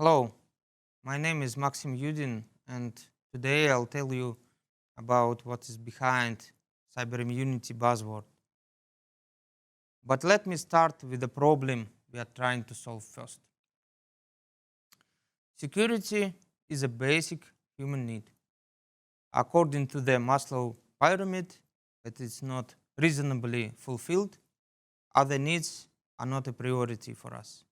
Hello, my name is Maxim Yudin, and today I'll tell you about what is behind cyber immunity buzzword. But let me start with the problem we are trying to solve first. Security is a basic human need. According to the Maslow pyramid, it is not reasonably fulfilled. Other needs are not a priority for us.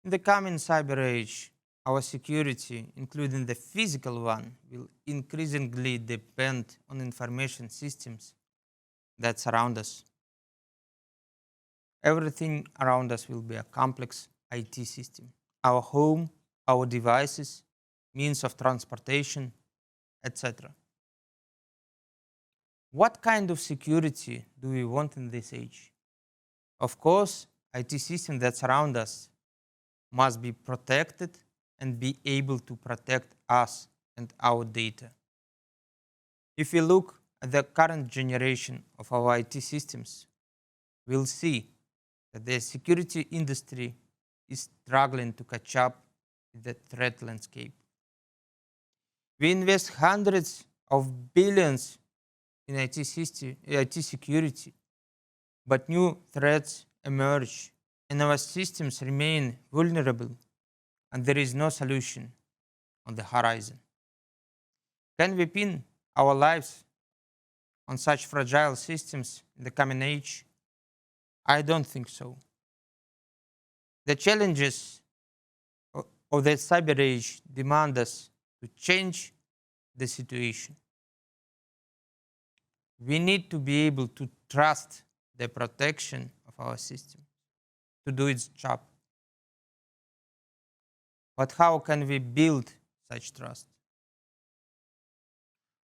In the coming cyber age, our security, including the physical one, will increasingly depend on information systems that surround us. Everything around us will be a complex IT system. Our home, our devices, means of transportation, etc. What kind of security do we want in this age? Of course, IT systems that surround us must be protected and be able to protect us and our data. If we look at the current generation of our IT systems, we'll see that the security industry is struggling to catch up with the threat landscape. We invest hundreds of billions in IT security, but new threats emerge and our systems remain vulnerable and there is no solution on the horizon. Can we pin our lives on such fragile systems in the coming age? I don't think so. The challenges of the cyber age demand us to change the situation. We need to be able to trust the protection of our system to do its job. But how can we build such trust?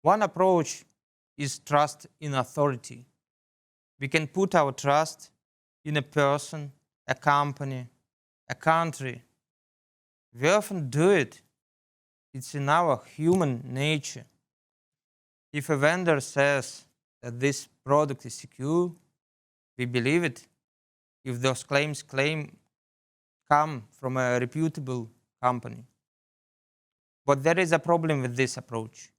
One approach is trust in authority. We can put our trust in a person, a company, a country. We often do it. It's in our human nature. If a vendor says that this product is secure, we believe it. If those claims come from a reputable company. But there is a problem with this approach.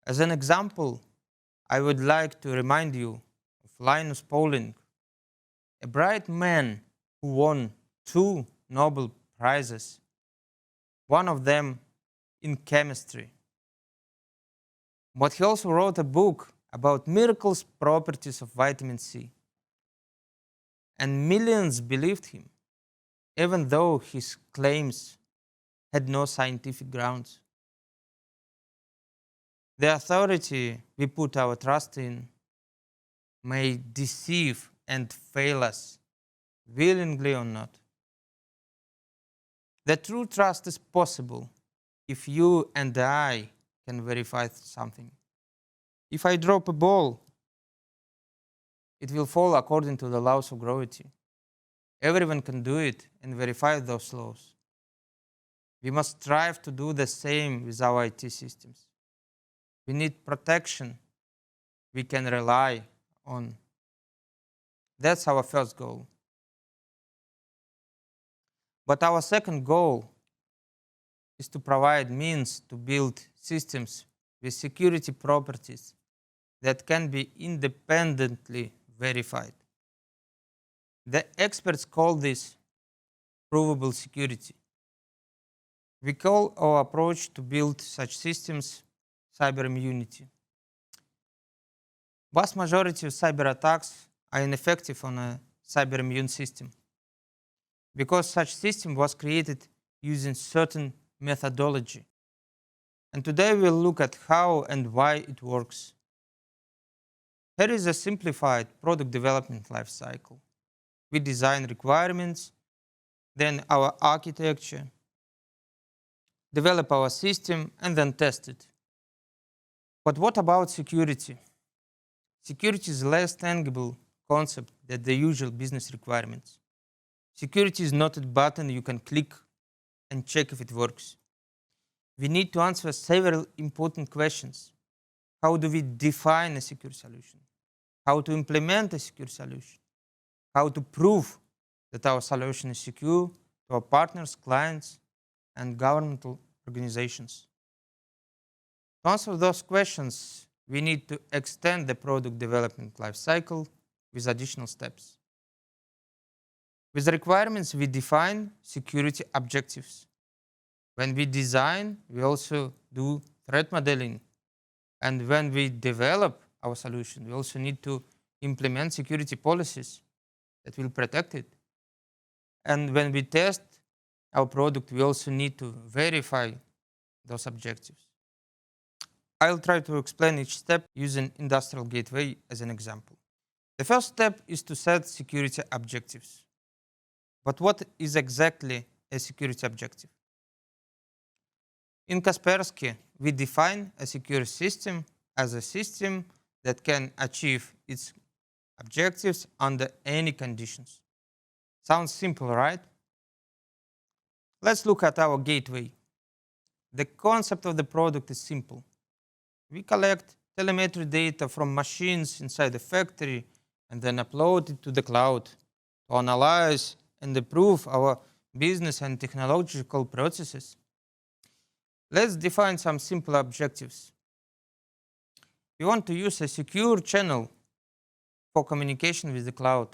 As an example, I would like to remind you of Linus Pauling, a bright man who won 2 Nobel Prizes, one of them in chemistry. But he also wrote a book about miraculous properties of vitamin C. And millions believed him, even though his claims had no scientific grounds. The authority we put our trust in may deceive and fail us, willingly or not. The true trust is possible if you and I can verify something. If I drop a ball, it will fall according to the laws of gravity. Everyone can do it and verify those laws. We must strive to do the same with our IT systems. We need protection we can rely on. That's our first goal. But our second goal is to provide means to build systems with security properties that can be independently verified. The experts call this provable security. We call our approach to build such systems cyber immunity. Vast majority of cyber attacks are ineffective on a cyber immune system because such system was created using certain methodology. And today we'll look at how and why it works. Here is a simplified product development life cycle. We design requirements, then our architecture, develop our system, and then test it. But what about security? Security is a less tangible concept than the usual business requirements. Security is not a button you can click and check if it works. We need to answer several important questions. How do we define a secure solution? How to implement a secure solution? How to prove that our solution is secure to our partners, clients, and governmental organizations. To answer those questions, we need to extend the product development lifecycle with additional steps. With the requirements, we define security objectives. When we design, we also do threat modeling. And when we develop our solution, we also need to implement security policies that will protect it. And when we test our product, we also need to verify those objectives. I'll try to explain each step using Industrial Gateway as an example. The first step is to set security objectives. But what is exactly a security objective? In Kaspersky, we define a secure system as a system that can achieve its objectives under any conditions. Sounds simple, right? Let's look at our gateway. The concept of the product is simple. We collect telemetry data from machines inside the factory and then upload it to the cloud to analyze and improve our business and technological processes. Let's define some simple objectives. We want to use a secure channel for communication with the cloud.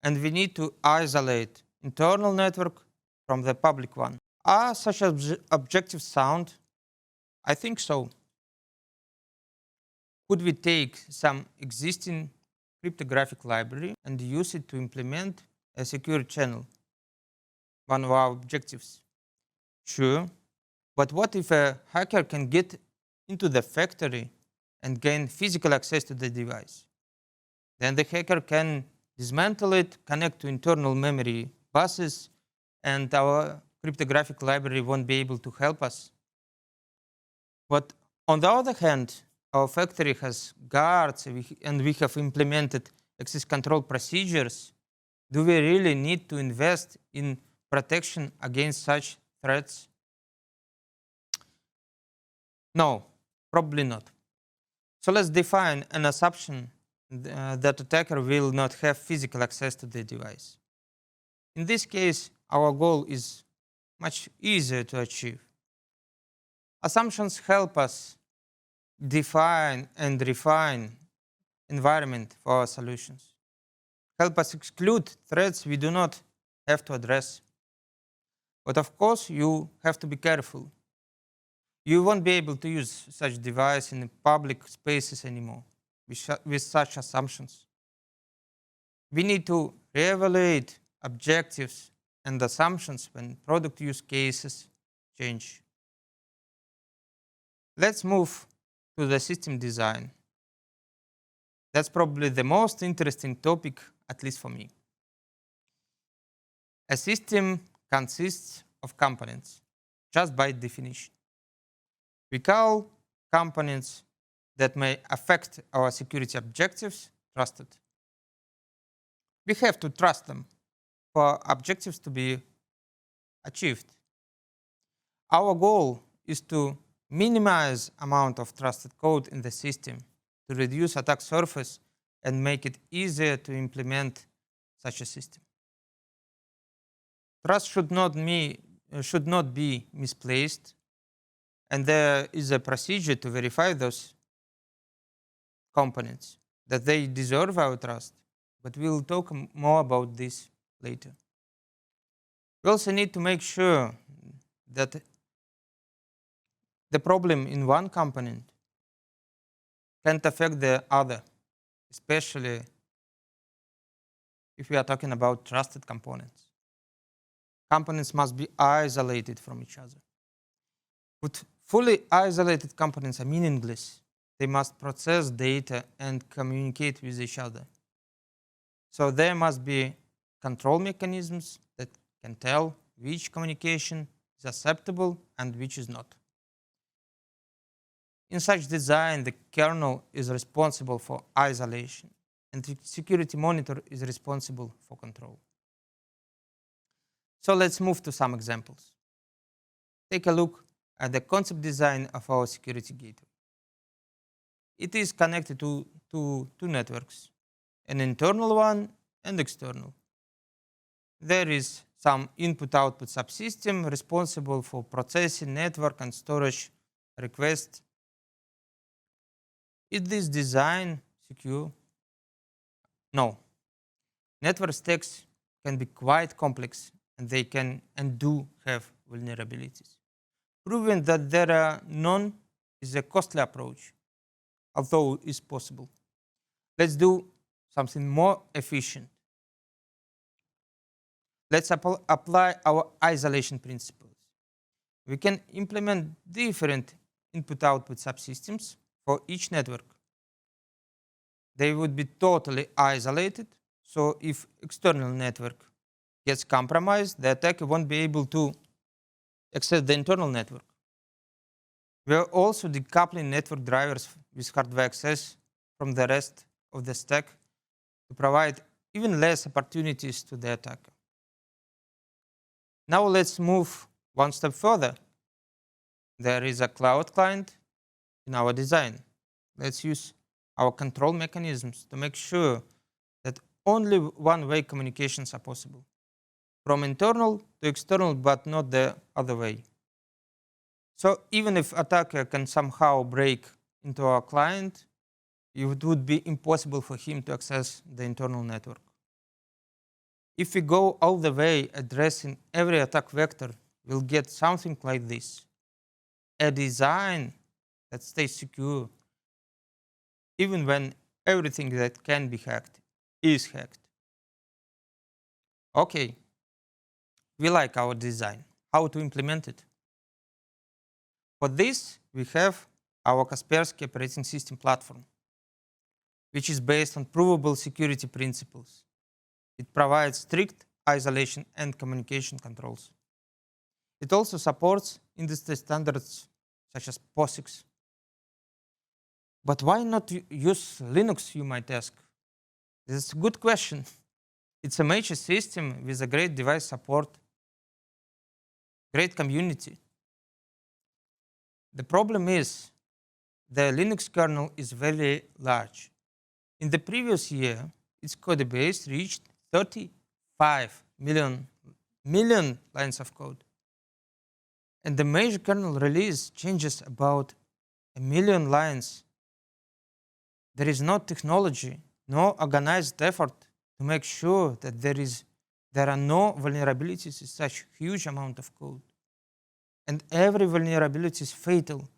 And we need to isolate internal network from the public one. Are such objectives sound? I think so. Could we take some existing cryptographic library and use it to implement a secure channel? One of our objectives. Sure, but what if a hacker can get into the factory and gain physical access to the device? Then the hacker can dismantle it, connect to internal memory buses, and our cryptographic library won't be able to help us. But on the other hand, our factory has guards and we have implemented access control procedures. Do we really need to invest in protection against such threats? No, probably not. So let's define an assumption that attacker will not have physical access to the device. In this case, our goal is much easier to achieve. Assumptions help us define and refine environment for our solutions. Help us exclude threats we do not have to address. But of course, you have to be careful. You won't be able to use such device in public spaces anymore with such assumptions. We need to reevaluate objectives and assumptions when product use cases change. Let's move to the system design. That's probably the most interesting topic, at least for me. A system consists of components, just by definition. We call components that may affect our security objectives trusted. We have to trust them for objectives to be achieved. Our goal is to minimize amount of trusted code in the system to reduce attack surface and make it easier to implement such a system. Trust should not be misplaced, and there is a procedure to verify those components, that they deserve our trust, but we'll talk more about this later. We also need to make sure that the problem in one component can't affect the other, especially if we are talking about trusted components. Components must be isolated from each other. But fully isolated components are meaningless. They must process data and communicate with each other. So there must be control mechanisms that can tell which communication is acceptable and which is not. In such design, the kernel is responsible for isolation, and the security monitor is responsible for control. So let's move to some examples. Take a look at the concept design of our security gateway. It is connected to two networks, an internal one and external. There is some input-output subsystem responsible for processing network and storage requests. Is this design secure? No. Network stacks can be quite complex, and they can and do have vulnerabilities. Proving that there are none is a costly approach, although it's possible. Let's do something more efficient. Let's apply our isolation principles. We can implement different input-output subsystems for each network. They would be totally isolated, so if external network gets compromised, the attacker won't be able to access the internal network. We are also decoupling network drivers with hardware access from the rest of the stack to provide even less opportunities to the attacker. Now let's move one step further. There is a cloud client in our design. Let's use our control mechanisms to make sure that only one-way communications are possible, from internal to external, but not the other way. So even if attacker can somehow break into our client, it would be impossible for him to access the internal network. If we go all the way addressing every attack vector, we'll get something like this: a design that stays secure even when everything that can be hacked is hacked. Okay, we like our design. How to implement it? For this, we have our Kaspersky operating system platform, which is based on provable security principles. It provides strict isolation and communication controls. It also supports industry standards such as POSIX. But why not use Linux, you might ask? This is a good question. It's a major system with a great device support, great community. The problem is the Linux kernel is very large. In the previous year, its code base reached 35 million lines of code. And the major kernel release changes about 1 million lines. There is no technology, no organized effort to make sure that there are no vulnerabilities in such huge amount of code. And every vulnerability is fatal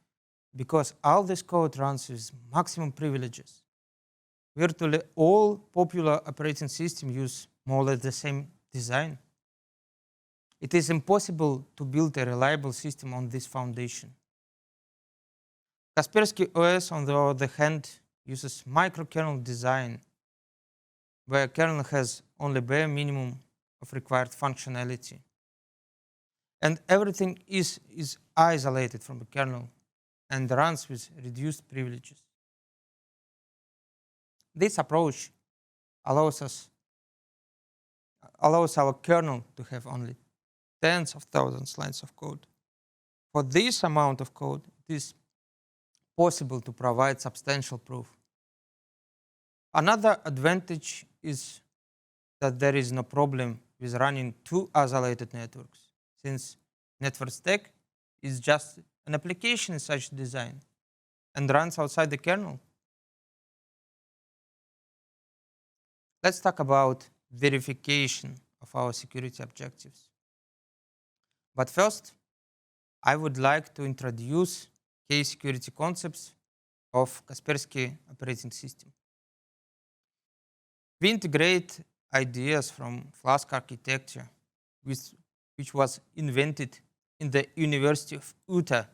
because all this code runs with maximum privileges. Virtually all popular operating systems use more or less the same design. It is impossible to build a reliable system on this foundation. KasperskyOS, on the other hand, uses microkernel design, where kernel has only bare minimum of required functionality. And everything is isolated from the kernel and runs with reduced privileges. This approach allows our kernel to have only tens of thousands lines of code. For this amount of code, it is possible to provide substantial proof. Another advantage is that there is no problem with running two isolated networks, since network stack is just an application in such design and runs outside the kernel. Let's talk about verification of our security objectives. But first, I would like to introduce key security concepts of Kaspersky operating system. We integrate ideas from FLASK architecture, which was invented in the University of Utah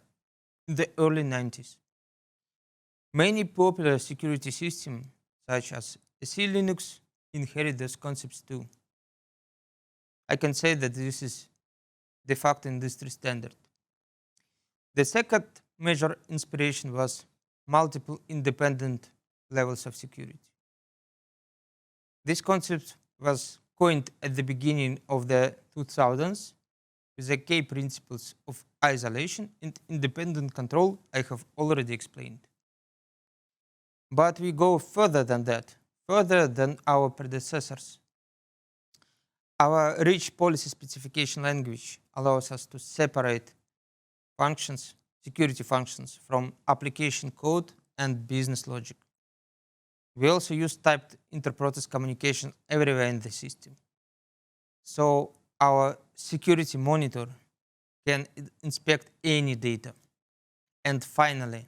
in the early 90s. Many popular security systems, such as SE Linux, inherit those concepts too. I can say that this is de facto industry standard. The second major inspiration was multiple independent levels of security. This concept was coined at the beginning of the 2000s with the key principles of isolation and independent control I have already explained. But we go further than that, further than our predecessors. Our rich policy specification language allows us to separate functions, security functions, from application code and business logic. We also use typed inter-process communication everywhere in the system. So our security monitor can inspect any data. And finally,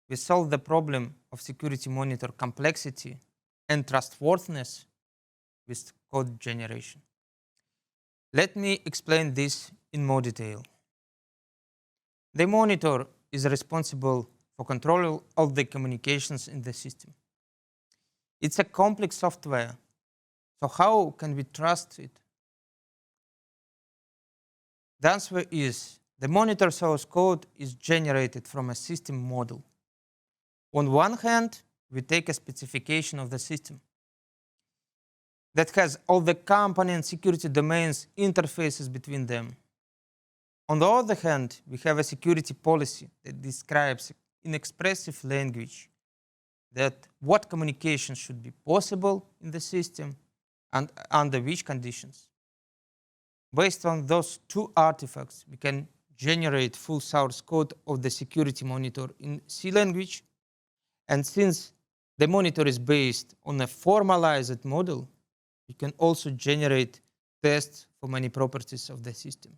we solve the problem of security monitor complexity and trustworthiness with code generation. Let me explain this in more detail. The monitor is responsible for control of the communications in the system. It's a complex software, so how can we trust it? The answer is the monitor source code is generated from a system model. On one hand, we take a specification of the system that has all the company and security domains interfaces between them. On the other hand, we have a security policy that describes in expressive language that what communication should be possible in the system and under which conditions. Based on those two artifacts, we can generate full source code of the security monitor in C language. And since the monitor is based on a formalized model, we can also generate tests for many properties of the system.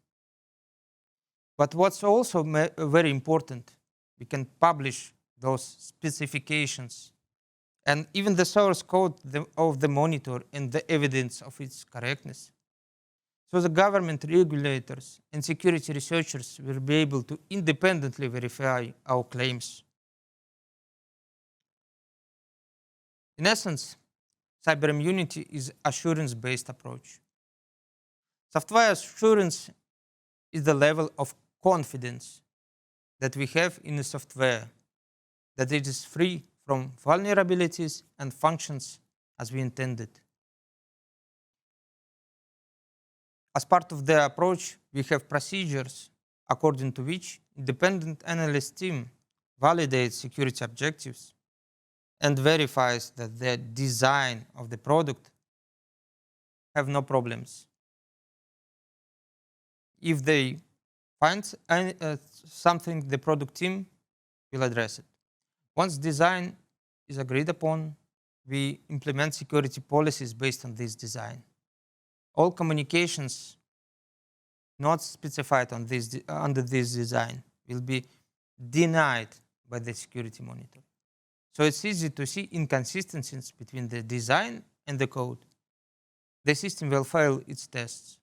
But what's also very important, we can publish those specifications and even the source code of the monitor and the evidence of its correctness. So the government regulators and security researchers will be able to independently verify our claims. In essence, cyber immunity is assurance-based approach. Software assurance is the level of confidence that we have in the software, that it is free from vulnerabilities and functions as we intended. As part of the approach, we have procedures according to which independent analyst team validates security objectives and verifies that the design of the product have no problems. If they find something, the product team will address it. Once design is agreed upon, we implement security policies based on this design. All communications not specified on under this design will be denied by the security monitor. So it's easy to see inconsistencies between the design and the code. The system will fail its tests.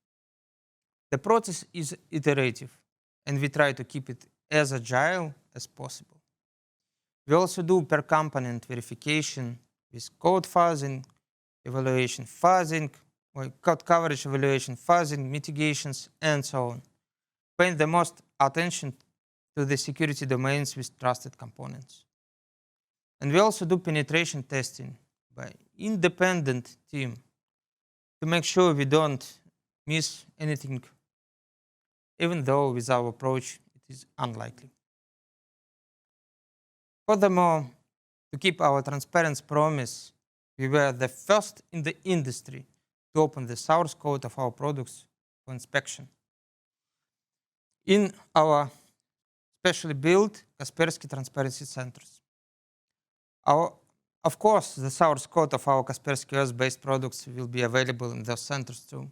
The process is iterative, and we try to keep it as agile as possible. We also do per component verification with code fuzzing, evaluation fuzzing, or code coverage evaluation fuzzing, mitigations, and so on. Paying the most attention to the security domains with trusted components. And we also do penetration testing by independent team to make sure we don't miss anything, even though with our approach it is unlikely. Furthermore, to keep our transparency promise, we were the first in the industry to open the source code of our products for inspection. In our specially built Kaspersky transparency centers. Of course, the source code of our KasperskyOS based products will be available in those centers too.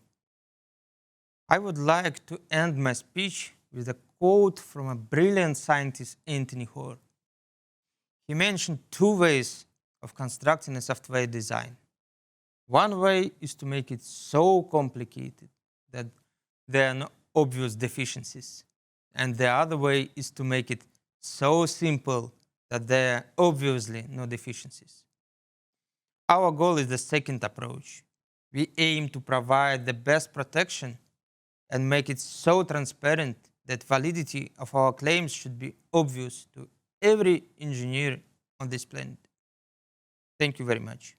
I would like to end my speech with a quote from a brilliant scientist, Anthony Hoare. He mentioned two ways of constructing a software design. One way is to make it so complicated that there are no obvious deficiencies. And the other way is to make it so simple that there are obviously no deficiencies. Our goal is the second approach. We aim to provide the best protection and make it so transparent that validity of our claims should be obvious to every engineer on this planet. Thank you very much.